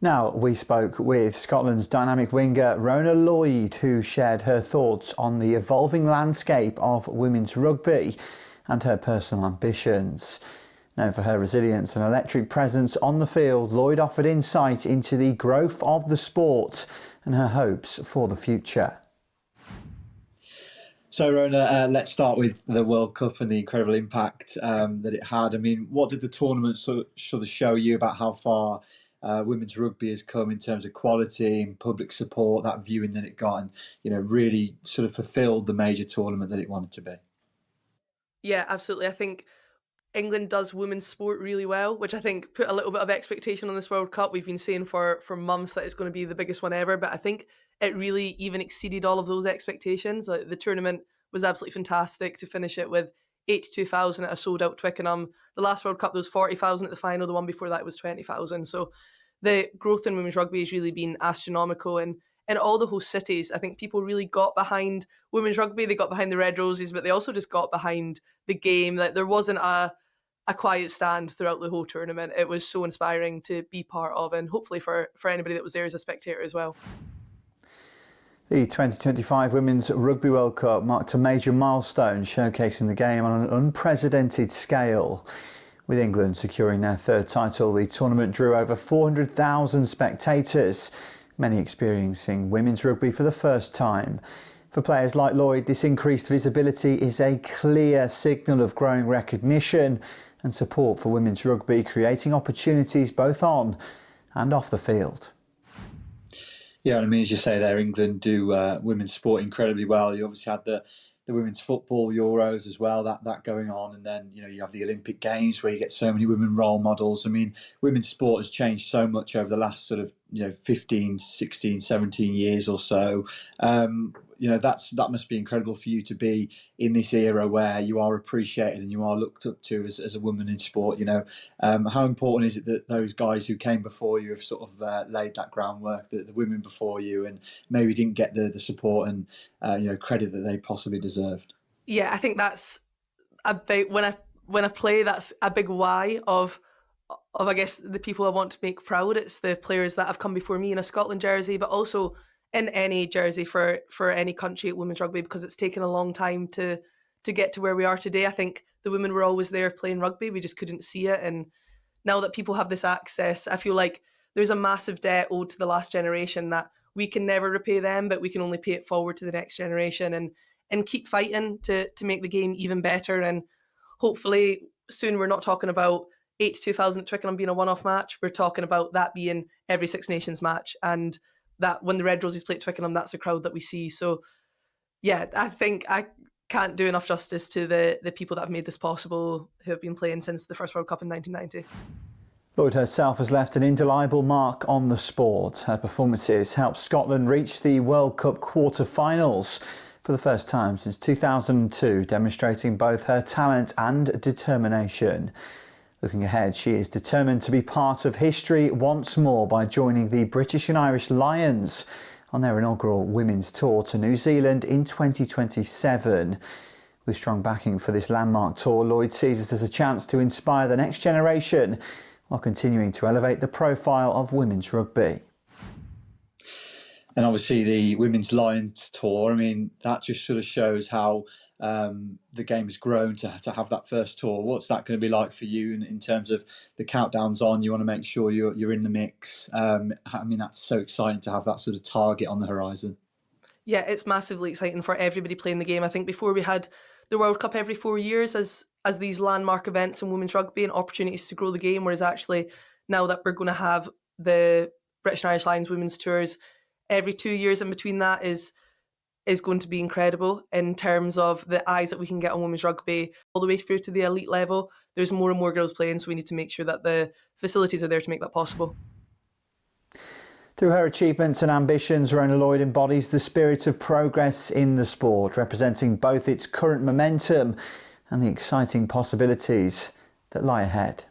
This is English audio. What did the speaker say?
Now, we spoke with Scotland's dynamic winger Rhona Lloyd, who shared her thoughts on the evolving landscape of women's rugby and her personal ambitions. Known for her resilience and electric presence on the field, Lloyd offered insight into the growth of the sport and her hopes for the future. So, Rhona, let's start with the World Cup and the incredible impact that it had. I mean, what did the tournament sort of show you about how far women's rugby has come in terms of quality and public support, that viewing that it got, and really sort of fulfilled the major tournament that it wanted to be? Yeah, absolutely. I think England does women's sport really well, which I think put a little bit of expectation on this World Cup. We've been saying for months that it's going to be the biggest one ever, but I think it really even exceeded all of those expectations. Like, the tournament was absolutely fantastic. To finish it with 82,000 at a sold out Twickenham. The last World Cup there was 40,000 at the final. The one before that was 20,000. So the growth in women's rugby has really been astronomical, and in all the host cities, I think people really got behind women's rugby. They got behind the Red Roses, but they also just got behind the game. That there wasn't a quiet stand throughout the whole tournament. It was so inspiring to be part of, and hopefully for anybody that was there as a spectator as well. The 2025 Women's Rugby World Cup marked a major milestone, showcasing the game on an unprecedented scale. With England securing their third title, the tournament drew over 400,000 spectators, many experiencing women's rugby for the first time. For players like Lloyd, this increased visibility is a clear signal of growing recognition and support for women's rugby, creating opportunities both on and off the field. Yeah, I mean, as you say there, England do women's sport incredibly well. You obviously had the women's football Euros as well, that going on, and then you have the Olympic Games where you get so many women role models. I mean, women's sport has changed so much over the last sort of 15, 16, 17 years or so. That must be incredible for you to be in this era where you are appreciated and you are looked up to as a woman in sport. How important is it that those guys who came before you have sort of laid that groundwork, the women before you, and maybe didn't get the support and credit that they possibly deserved? Yeah, I think that's a big, when I play, that's a big why of I guess the people I want to make proud. It's the players that have come before me in a Scotland jersey, but also in any jersey for any country at women's rugby, because it's taken a long time to get to where we are today. I think the women were always there playing rugby, we just couldn't see it, and now that people have this access, I feel like there's a massive debt owed to the last generation that we can never repay them, but we can only pay it forward to the next generation, and keep fighting to make the game even better. And hopefully soon we're not talking about 82,000 at Twickenham being a one-off match. We're talking about that being every Six Nations match, and that when the Red Roses play at Twickenham, that's the crowd that we see. So yeah, I think I can't do enough justice to the people that have made this possible, who have been playing since the first World Cup in 1990. Lloyd herself has left an indelible mark on the sport. Her performances helped Scotland reach the World Cup quarter-finals for the first time since 2002, demonstrating both her talent and determination. Looking ahead, she is determined to be part of history once more by joining the British and Irish Lions on their inaugural women's tour to New Zealand in 2027. With strong backing for this landmark tour, Lloyd sees it as a chance to inspire the next generation while continuing to elevate the profile of women's rugby. And obviously the Women's Lions Tour, I mean, that just sort of shows how the game has grown to have that first tour. What's that going to be like for you in terms of the countdown's on? You want to make sure you're in the mix. I mean, that's so exciting to have that sort of target on the horizon. Yeah, it's massively exciting for everybody playing the game. I think before we had the World Cup every 4 years as these landmark events in women's rugby and opportunities to grow the game, whereas actually now that we're going to have the British and Irish Lions women's tours every 2 years in between, that is going to be incredible in terms of the eyes that we can get on women's rugby all the way through to the elite level. There's more and more girls playing, so we need to make sure that the facilities are there to make that possible. Through her achievements and ambitions, Rhona Lloyd embodies the spirit of progress in the sport, representing both its current momentum and the exciting possibilities that lie ahead.